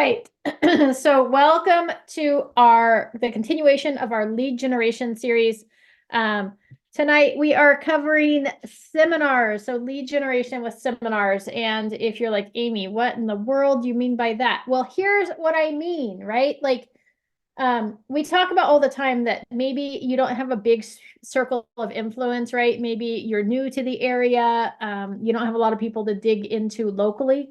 right. So welcome to the continuation of our lead generation series. Tonight we are covering seminars. So lead generation with seminars. And if you're like, Amy, what in the world do you mean by that? Well, here's what I mean, right? We talk about all the time that maybe you don't have a big circle of influence, right? Maybe you're new to the area. You don't have a lot of people to dig into locally.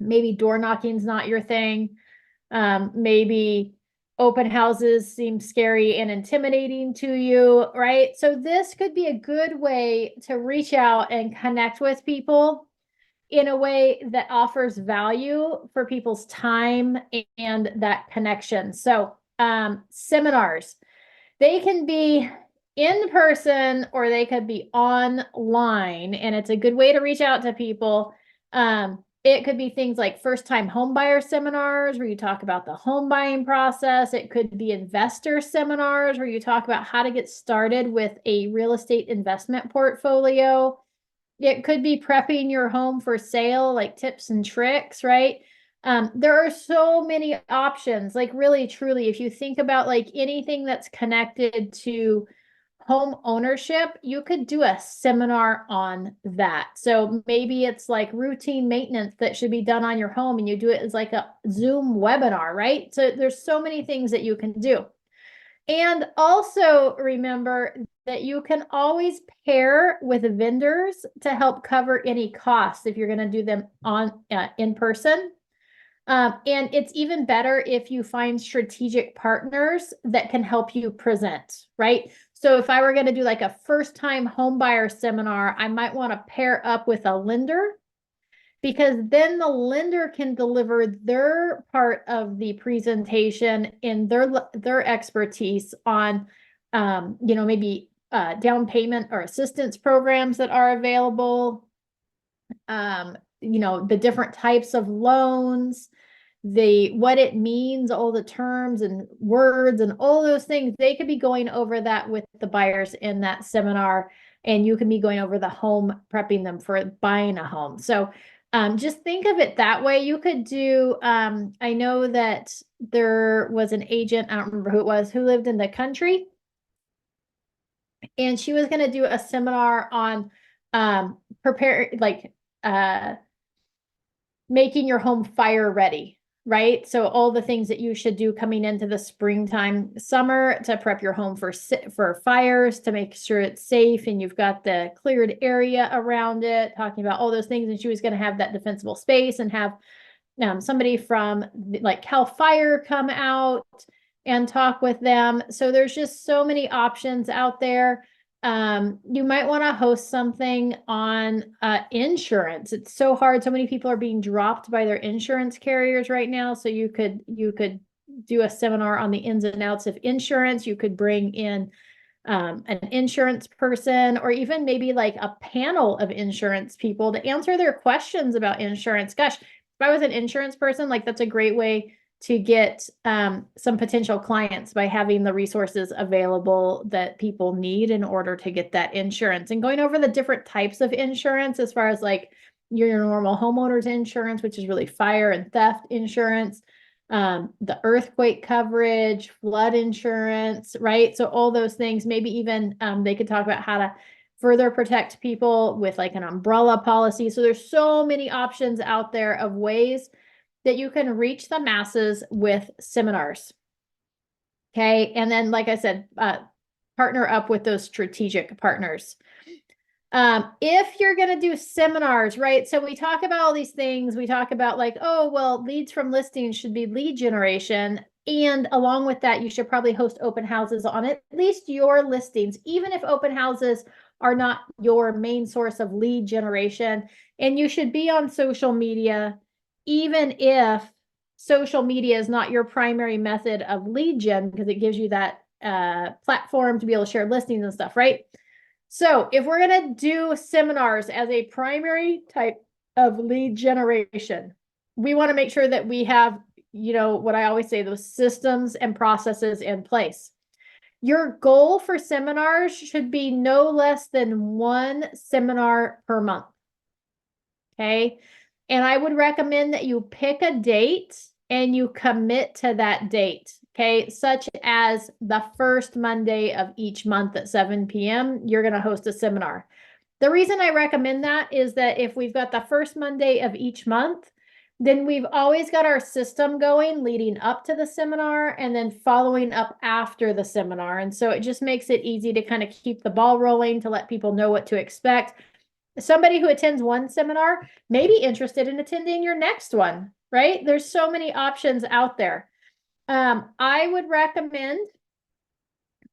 Maybe door knocking's not your thing. Maybe open houses seem scary and intimidating to you, right? So this could be a good way to reach out and connect with people in a way that offers value for people's time and that connection. So seminars, they can be in person or they could be online, and it's a good way to reach out to people. It could be things like first-time homebuyer seminars where you talk about the home buying process. It could be investor seminars where you talk about how to get started with a real estate investment portfolio. It could be prepping your home for sale, like tips and tricks, right? There are so many options, like really, truly, if you think about like anything that's connected to home ownership, you could do a seminar on that. So maybe it's like routine maintenance that should be done on your home and you do it as like a Zoom webinar, right? So there's so many things that you can do. And also remember that you can always pair with vendors to help cover any costs if you're going to do them on in person. And it's even better if you find strategic partners that can help you present, right? So if I were going to do like a first-time homebuyer seminar, I might want to pair up with a lender, because then the lender can deliver their part of the presentation in their expertise on, maybe down payment or assistance programs that are available, the different types of loans, what it means, all the terms and words and all those things. They could be going over that with the buyers in that seminar, and you can be going over the home, prepping them for buying a home. So just think of it that way. You could do, I know that there was an agent, I don't remember who it was, who lived in the country, and she was going to do a seminar on making your home fire ready, right? So all the things that you should do coming into the springtime, summer to prep your home for fires, to make sure it's safe and you've got the cleared area around it, talking about all those things. And she was going to have that defensible space and have somebody from like Cal Fire come out and talk with them. So there's just so many options out there. You might want to host something on insurance. It's so hard. So many people are being dropped by their insurance carriers right now. So you could do a seminar on the ins and outs of insurance. You could bring in an insurance person, or even maybe like a panel of insurance people to answer their questions about insurance. Gosh, if I was an insurance person, like that's a great way to get some potential clients, by having the resources available that people need in order to get that insurance, and going over the different types of insurance, as far as like your normal homeowner's insurance, which is really fire and theft insurance, the earthquake coverage, flood insurance, right? So all those things, maybe even they could talk about how to further protect people with like an umbrella policy. So there's so many options out there of ways that you can reach the masses with seminars. Okay. And then, like I said, partner up with those strategic partners. If you're going to do seminars, right? So we talk about all these things. We talk about like, oh, well, leads from listings should be lead generation. And along with that, you should probably host open houses on at least your listings, even if open houses are not your main source of lead generation. And you should be on social media, even if social media is not your primary method of lead gen, because it gives you that platform to be able to share listings and stuff, right? So if we're going to do seminars as a primary type of lead generation, we want to make sure that we have, what I always say, those systems and processes in place. Your goal for seminars should be no less than one seminar per month. Okay. And I would recommend that you pick a date and you commit to that date. Okay, such as the first Monday of each month at 7 p.m., you're going to host a seminar. The reason I recommend that is that if we've got the first Monday of each month, then we've always got our system going leading up to the seminar and then following up after the seminar. And so it just makes it easy to kind of keep the ball rolling, to let people know what to expect. Somebody who attends one seminar may be interested in attending your next one, right? There's so many options out there. I would recommend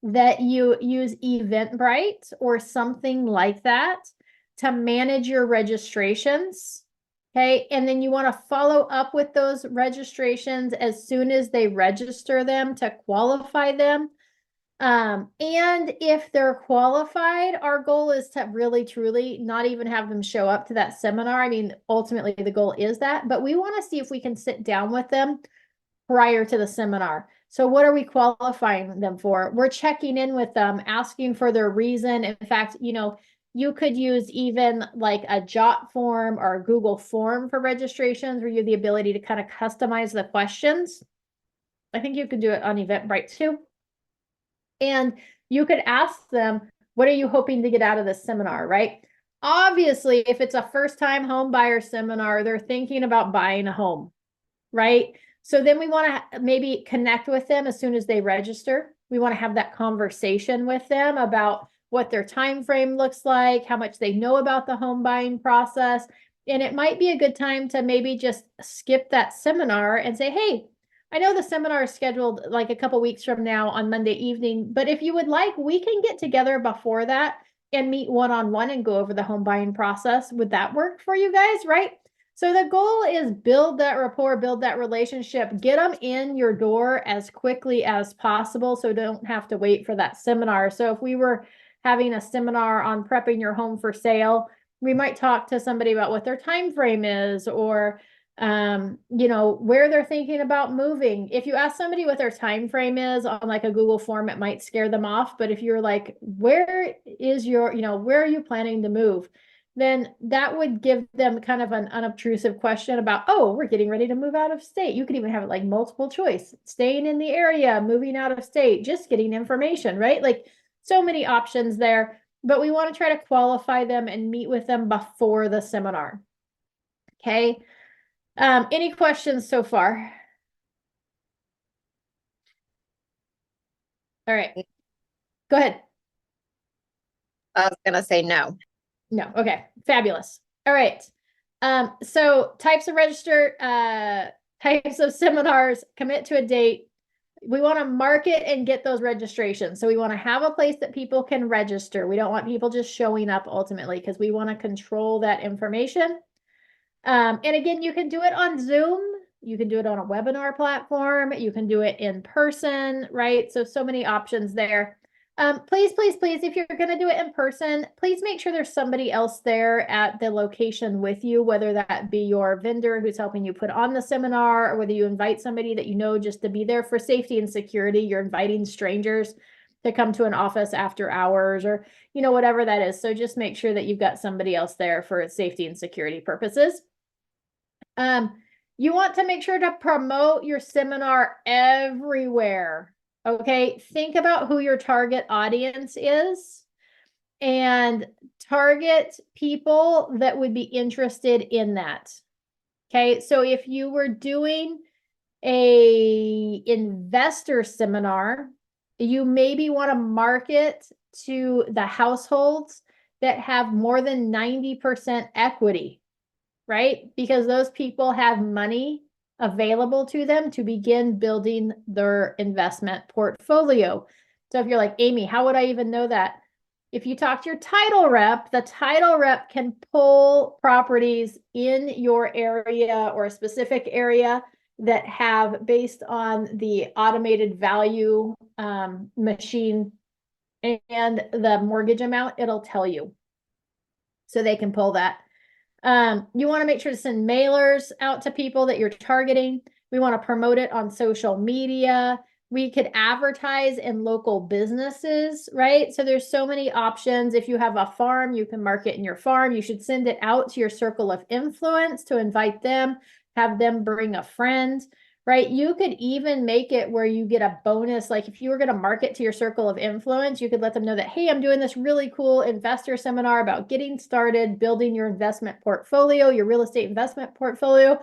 that you use Eventbrite or something like that to manage your registrations. Okay, and then you want to follow up with those registrations as soon as they register them to qualify them. And if they're qualified, our goal is to really, truly not even have them show up to that seminar. I mean, ultimately the goal is that, but we want to see if we can sit down with them prior to the seminar. So what are we qualifying them for? We're checking in with them, asking for their reason. In fact, you could use even like a Jot form or a Google form for registrations where you have the ability to kind of customize the questions. I think you could do it on Eventbrite too. And you could ask them, what are you hoping to get out of this seminar, right? Obviously, if it's a first-time home buyer seminar, they're thinking about buying a home, right? So then we want to maybe connect with them as soon as they register. We want to have that conversation with them about what their time frame looks like, how much they know about the home buying process. And it might be a good time to maybe just skip that seminar and say, hey, I know the seminar is scheduled like a couple weeks from now on Monday evening, but if you would like, we can get together before that and meet one-on-one and go over the home buying process. Would that work for you guys, right? So the goal is build that rapport, build that relationship, get them in your door as quickly as possible so don't have to wait for that seminar. So if we were having a seminar on prepping your home for sale, we might talk to somebody about what their time frame is, or where they're thinking about moving. If you ask somebody what their time frame is on like a Google form, it might scare them off. But if you're like, where is your, where are you planning to move? Then that would give them kind of an unobtrusive question about, oh, we're getting ready to move out of state. You could even have it like multiple choice, staying in the area, moving out of state, just getting information, right? Like so many options there, but we want to try to qualify them and meet with them before the seminar. Okay. Any questions so far? All right. Go ahead. I was gonna say no. No. Okay. Fabulous. All right. So types of register, types of seminars, commit to a date. We want to market and get those registrations. So we want to have a place that people can register. We don't want people just showing up ultimately, because we want to control that information. And again, you can do it on Zoom. You can do it on a webinar platform. You can do it in person, right? So many options there. Please, please, please, if you're going to do it in person, please make sure there's somebody else there at the location with you, whether that be your vendor who's helping you put on the seminar, or whether you invite somebody that you know just to be there for safety and security. You're inviting strangers to come to an office after hours, or, whatever that is. So just make sure that you've got somebody else there for safety and security purposes. You want to make sure to promote your seminar everywhere. Okay, think about who your target audience is and target people that would be interested in that. Okay, so if you were doing a investor seminar, you maybe want to market to the households that have more than 90% equity, right? Because those people have money available to them to begin building their investment portfolio. So if you're like, Amy, how would I even know that? If you talk to your title rep, the title rep can pull properties in your area or a specific area that have, based on the automated value machine and the mortgage amount, it'll tell you. So they can pull that. You want to make sure to send mailers out to people that you're targeting. We want to promote it on social media. We could advertise in local businesses, right? So there's so many options. If you have a farm, you can market in your farm. You should send it out to your circle of influence to invite them, have them bring a friend, right? You could even make it where you get a bonus. Like if you were going to market to your circle of influence, you could let them know that, hey, I'm doing this really cool investor seminar about getting started, building your investment portfolio, your real estate investment portfolio.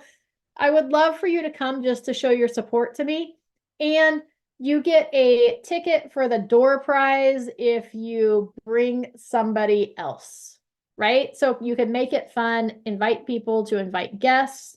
I would love for you to come just to show your support to me. And you get a ticket for the door prize if you bring somebody else, right? So you can make it fun, invite people to invite guests.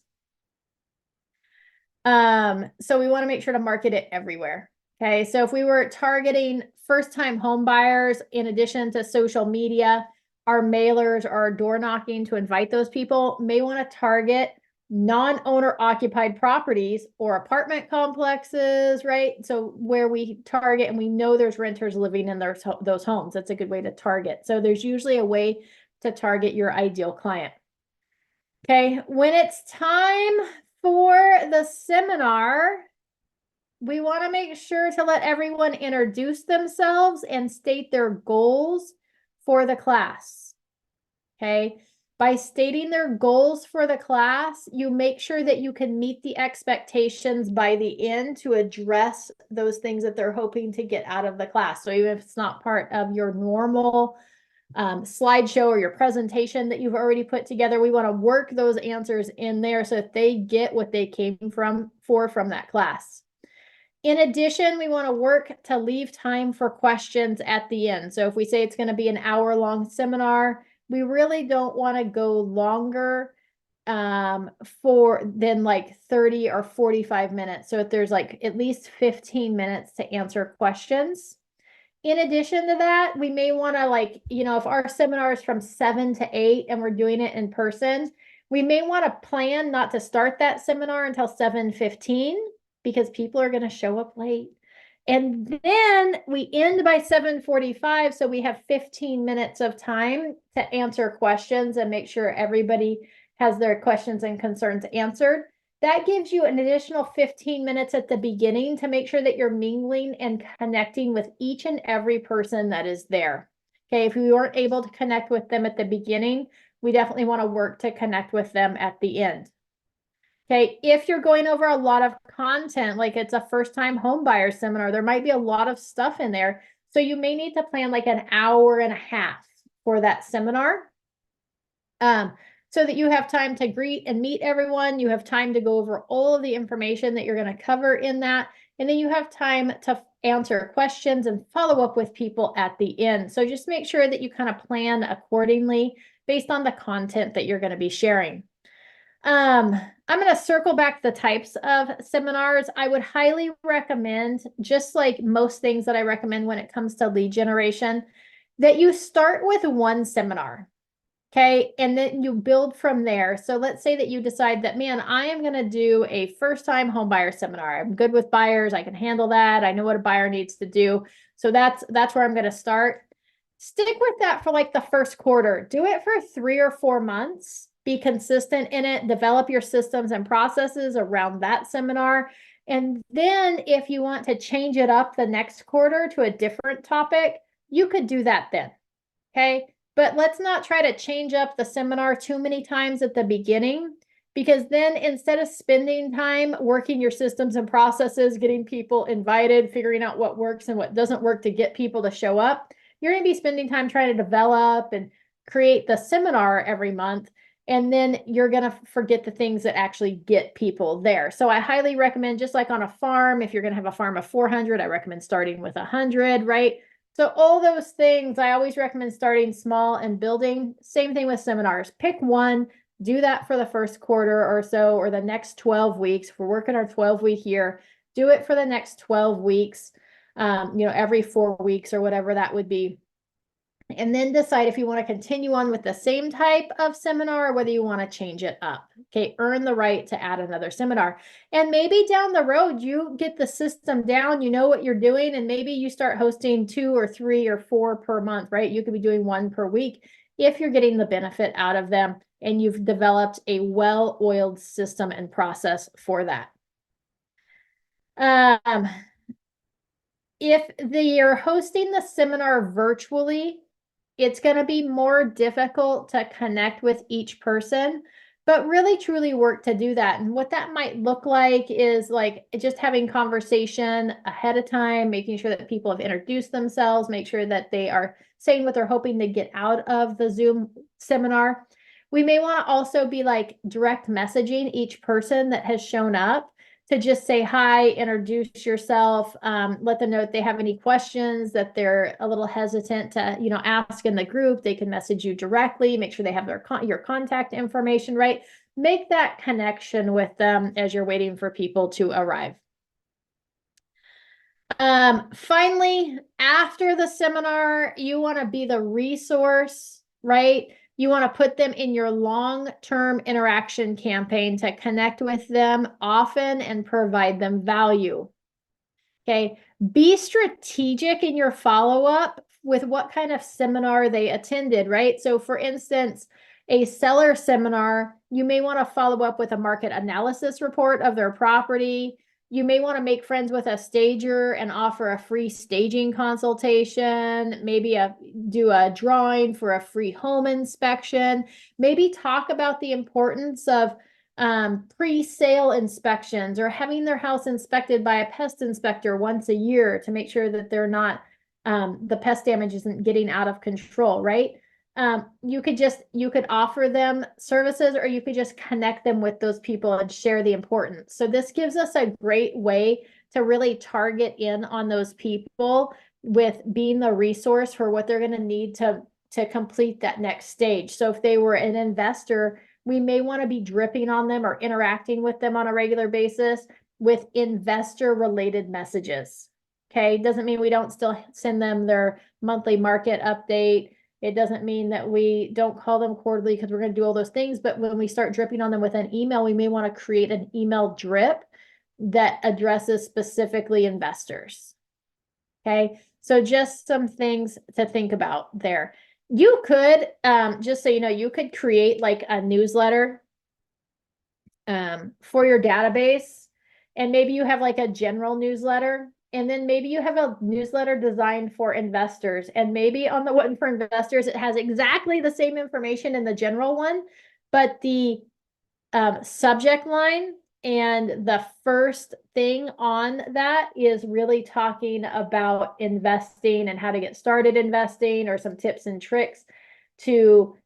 So we want to make sure to market it everywhere. Okay, so if we were targeting first-time home buyers, in addition to social media, our mailers or our door knocking to invite those people, may want to target non-owner occupied properties or apartment complexes, right? So where we target and we know there's renters living in those homes, that's a good way to target. So there's usually a way to target your ideal client. Okay, when it's time for the seminar, we want to make sure to let everyone introduce themselves and state their goals for the class. Okay, by stating their goals for the class, you make sure that you can meet the expectations by the end to address those things that they're hoping to get out of the class. So even if it's not part of your normal slideshow or your presentation that you've already put together, we want to work those answers in there so that they get what they came from that class. In addition, we want to work to leave time for questions at the end. So if we say it's going to be an hour-long seminar, we really don't want to go longer for than like 30 or 45 minutes. So if there's like at least 15 minutes to answer questions. In addition to that, we may want to if our seminar is from 7 to 8 and we're doing it in person, we may want to plan not to start that seminar until 7:15 because people are going to show up late. And then we end by 7:45, so we have 15 minutes of time to answer questions and make sure everybody has their questions and concerns answered. That gives you an additional 15 minutes at the beginning to make sure that you're mingling and connecting with each and every person that is there. Okay, if we weren't able to connect with them at the beginning, we definitely want to work to connect with them at the end. Okay, if you're going over a lot of content, like it's a first-time home buyer seminar, there might be a lot of stuff in there. So you may need to plan like an hour and a half for that seminar. So that you have time to greet and meet everyone. You have time to go over all of the information that you're going to cover in that. And then you have time to answer questions and follow up with people at the end. So just make sure that you kind of plan accordingly based on the content that you're going to be sharing. I'm going to circle back the types of seminars. I would highly recommend, just like most things that I recommend when it comes to lead generation, that you start with one seminar. Okay, and then you build from there. So let's say that you decide that, man, I am going to do a first-time home buyer seminar. I'm good with buyers. I can handle that. I know what a buyer needs to do. So that's where I'm going to start. Stick with that for like the first quarter. Do it for 3 or 4 months. Be consistent in it. Develop your systems and processes around that seminar. And then if you want to change it up the next quarter to a different topic, you could do that then. Okay. But let's not try to change up the seminar too many times at the beginning, because then instead of spending time working your systems and processes, getting people invited, figuring out what works and what doesn't work to get people to show up, you're going to be spending time trying to develop and create the seminar every month. And then you're going to forget the things that actually get people there. So I highly recommend, just like on a farm, if you're going to have a farm of 400, I recommend starting with 100, right? So all those things, I always recommend starting small and building. Same thing with seminars. Pick one, do that for the first quarter or so, or the next 12 weeks. If we're working our 12-week year, do it for the next 12 weeks, every 4 weeks or whatever that would be. And then decide if you want to continue on with the same type of seminar or whether you want to change it up. Okay, earn the right to add another seminar. And maybe down the road, you get the system down, you know what you're doing, and maybe you start hosting 2 or 3 or 4 per month, right? You could be doing 1 per week if you're getting the benefit out of them and you've developed a well-oiled system and process for that. if you're hosting the seminar virtually, it's going to be more difficult to connect with each person, but really truly work to do that. And what that might look like is like just having conversation ahead of time, making sure that people have introduced themselves, make sure that they are saying what they're hoping to get out of the Zoom seminar. We may want to also be like direct messaging each person that has shown up to just say hi, introduce yourself, let them know if they have any questions that they're a little hesitant to, ask in the group. They can message you directly, make sure they have your contact information, right? Make that connection with them as you're waiting for people to arrive. Finally, after the seminar, you want to be the resource, right? You want to put them in your long-term interaction campaign to connect with them often and provide them value. Okay. Be strategic in your follow-up with what kind of seminar they attended, right? So for instance, a seller seminar, you may want to follow up with a market analysis report of their property. You may want to make friends with a stager and offer a free staging consultation, maybe do a drawing for a free home inspection, maybe talk about the importance of pre-sale inspections or having their house inspected by a pest inspector once a year to make sure that they're not, the pest damage isn't getting out of control, right? You could offer them services, or you could just connect them with those people and share the importance. So this gives us a great way to really target in on those people with being the resource for what they're going to need to complete that next stage. So if they were an investor, we may want to be dripping on them or interacting with them on a regular basis with investor related messages. Okay. Doesn't mean we don't still send them their monthly market update. It doesn't mean that we don't call them quarterly because we're going to do all those things. But when we start dripping on them with an email, we may want to create an email drip that addresses specifically investors. Okay. So just some things to think about there. You could, just so you know, you could create like a newsletter for your database, and maybe you have like a general newsletter, and then maybe you have a newsletter designed for investors, and maybe on the one for investors, it has exactly the same information in the general one, but the subject line and the first thing on that is really talking about investing and how to get started investing, or some tips and tricks to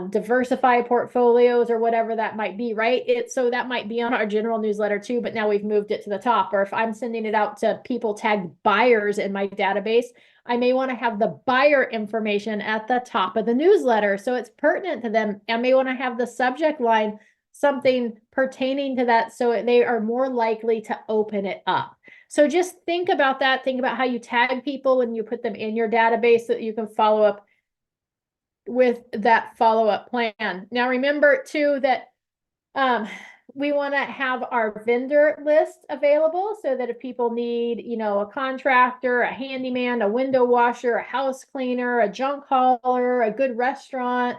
diversify portfolios or whatever that might be, right? So that might be on our general newsletter too, but now we've moved it to the top. Or if I'm sending it out to people tagged buyers in my database, I may want to have the buyer information at the top of the newsletter, so it's pertinent to them. I may want to have the subject line something pertaining to that, so they are more likely to open it up. So just think about that. Think about how you tag people when you put them in your database so that you can follow up with that follow-up plan. Now, remember too that we want to have our vendor list available so that if people need, a contractor, a handyman, a window washer, a house cleaner, a junk hauler, a good restaurant,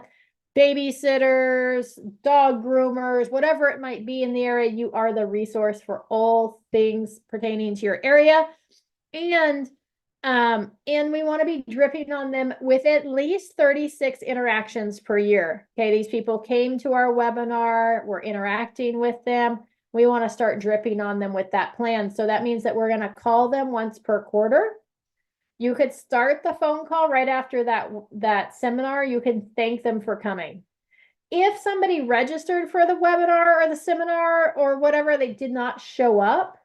babysitters, dog groomers, whatever it might be in the area, you are the resource for all things pertaining to your area. And we want to be dripping on them with at least 36 interactions per year. Okay, these people came to our webinar, we're interacting with them. We want to start dripping on them with that plan. So that means that we're going to call them once per quarter. You could start the phone call right after that seminar. You can thank them for coming. If somebody registered for the webinar or the seminar or whatever, they did not show up,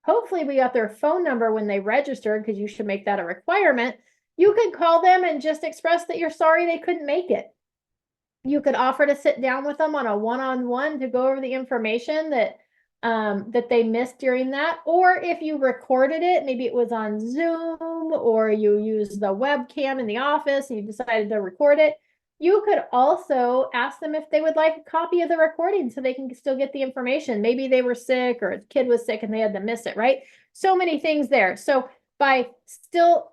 hopefully we got their phone number when they registered, because you should make that a requirement. You could call them and just express that you're sorry they couldn't make it. You could offer to sit down with them on a one-on-one to go over the information that they missed during that. Or if you recorded it, maybe it was on Zoom, or you used the webcam in the office and you decided to record it, you could also ask them if they would like a copy of the recording so they can still get the information. Maybe they were sick, or a kid was sick and they had to miss it, right? So many things there. So by still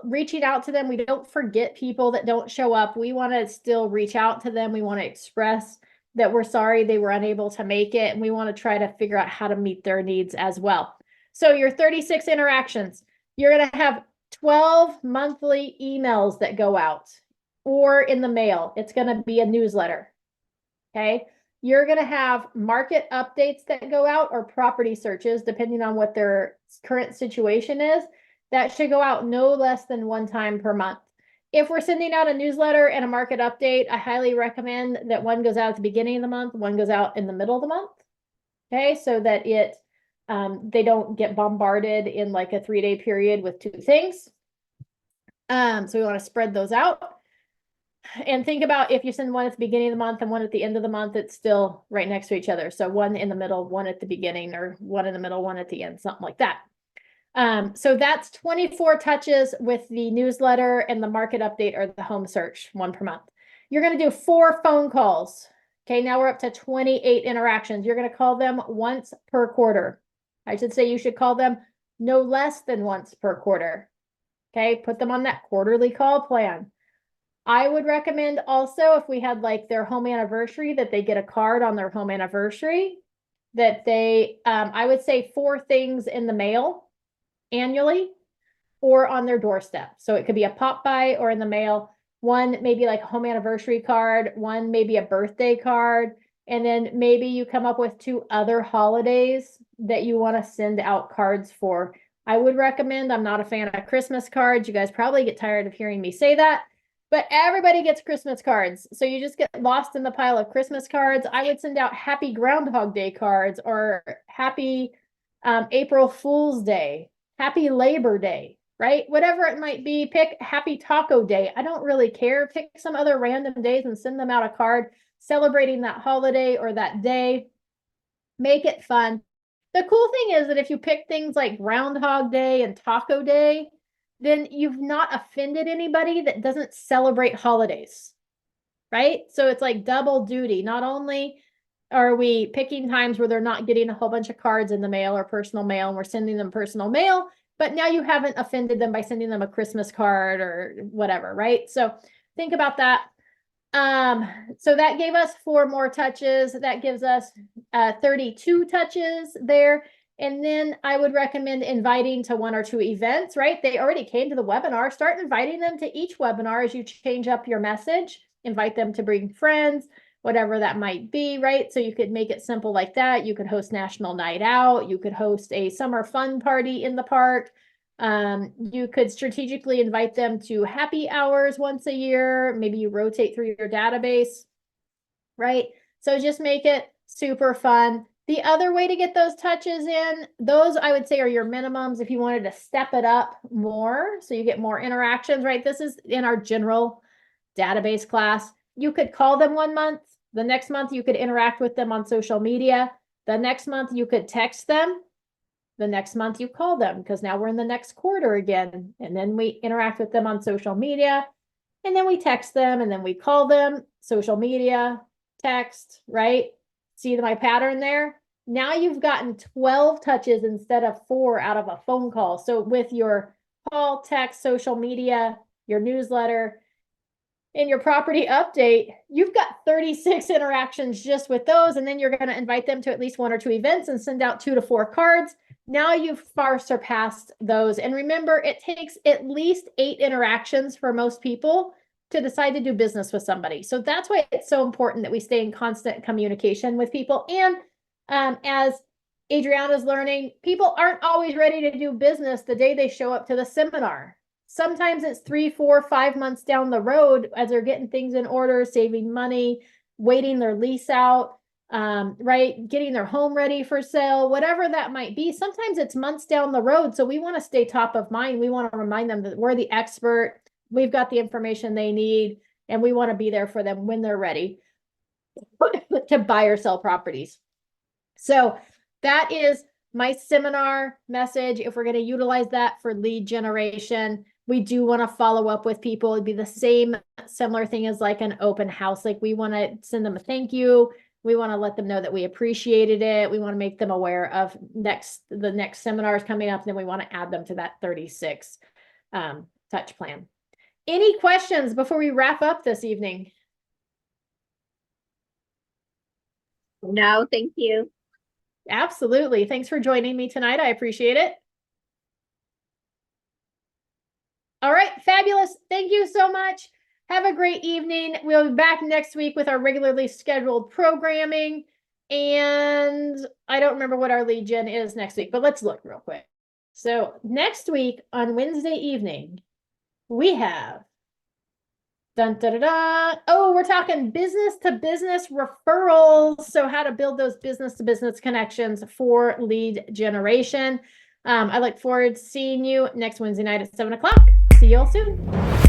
reaching out to them, we don't forget people that don't show up. We want to still reach out to them. We want to express that we're sorry they were unable to make it, and we want to try to figure out how to meet their needs as well. So your 36 interactions, You're going to have 12 monthly emails that go out or in the mail. It's going to be a newsletter. Okay. You're going to have market updates that go out or property searches, depending on what their current situation is. That should go out no less than one time per month. If we're sending out a newsletter and a market update, I highly recommend that one goes out at the beginning of the month, one goes out in the middle of the month. Okay, so that they don't get bombarded in like a 3-day period with two things. So we want to spread those out. And think about if you send one at the beginning of the month and one at the end of the month, it's still right next to each other. So one in the middle, one at the beginning, or one in the middle, one at the end, something like that. So that's 24 touches with the newsletter and the market update or the home search, one per month. You're going to do 4 phone calls. Okay, now we're up to 28 interactions. You're going to call them once per quarter. I should say you should call them no less than once per quarter. Okay, put them on that quarterly call plan. I would recommend also if we had like their home anniversary that they get a card on their home anniversary that they, I would say 4 things in the mail annually or on their doorstep. So it could be a pop by or in the mail. One maybe like a home anniversary card, one maybe a birthday card, and then maybe you come up with 2 other holidays that you want to send out cards for. I would recommend, I'm not a fan of Christmas cards. You guys probably get tired of hearing me say that, but everybody gets Christmas cards. So you just get lost in the pile of Christmas cards. I would send out happy Groundhog Day cards or happy April Fool's Day, happy Labor Day, right? Whatever it might be, pick happy Taco Day. I don't really care. Pick some other random days and send them out a card celebrating that holiday or that day. Make it fun. The cool thing is that if you pick things like Groundhog Day and Taco Day, then you've not offended anybody that doesn't celebrate holidays, right? So it's like double duty. Not only are we picking times where they're not getting a whole bunch of cards in the mail or personal mail, and we're sending them personal mail, but now you haven't offended them by sending them a Christmas card or whatever, right? So think about that. So that gave us 4 more touches. That gives us 32 touches there. And then I would recommend inviting to 1 or 2 events, right? They already came to the webinar. Start inviting them to each webinar as you change up your message. Invite them to bring friends, whatever that might be, right? So you could make it simple like that. You could host National Night Out. You could host a summer fun party in the park. You could strategically invite them to happy hours once a year. Maybe you rotate through your database, right? So just make it super fun. The other way to get those touches in, those I would say are your minimums if you wanted to step it up more so you get more interactions, right? This is in our general database class. You could call them 1 month. The next month you could interact with them on social media. The next month you could text them. The next month you call them because now we're in the next quarter again. And then we interact with them on social media. And then we text them and then we call them, social media, text, right? See my pattern there? Now you've gotten 12 touches instead of 4 out of a phone call. So with your call, text, social media, your newsletter, and your property update, you've got 36 interactions just with those. And then you're going to invite them to at least 1 or 2 events and send out 2 to 4 cards. Now you've far surpassed those. And remember, it takes at least 8 interactions for most people to decide to do business with somebody. So that's why it's so important that we stay in constant communication with people. And as Adriana's learning, people aren't always ready to do business the day they show up to the seminar. Sometimes it's 3, 4, 5 months down the road as they're getting things in order, saving money, waiting their lease out, right? Getting their home ready for sale, whatever that might be. Sometimes it's months down the road. So we want to stay top of mind. We want to remind them that we're the expert. We've got the information they need, and we want to be there for them when they're ready to buy or sell properties. So that is my seminar message. If we're going to utilize that for lead generation, we do want to follow up with people. It'd be the same similar thing as like an open house. Like we want to send them a thank you. We want to let them know that we appreciated it. We want to make them aware of the next seminars coming up. And then we want to add them to that 36 touch plan. Any questions before we wrap up this evening? No, thank you. Absolutely. Thanks for joining me tonight. I appreciate it. All right, fabulous. Thank you so much. Have a great evening. We'll be back next week with our regularly scheduled programming. And I don't remember what our lead gen is next week, but let's look real quick. So next week on Wednesday evening, we have dun, da, da, da. Oh, we're talking business to business referrals. So how to build those business to business connections for lead generation. I look forward to seeing you next Wednesday night at 7 o'clock. See you all soon.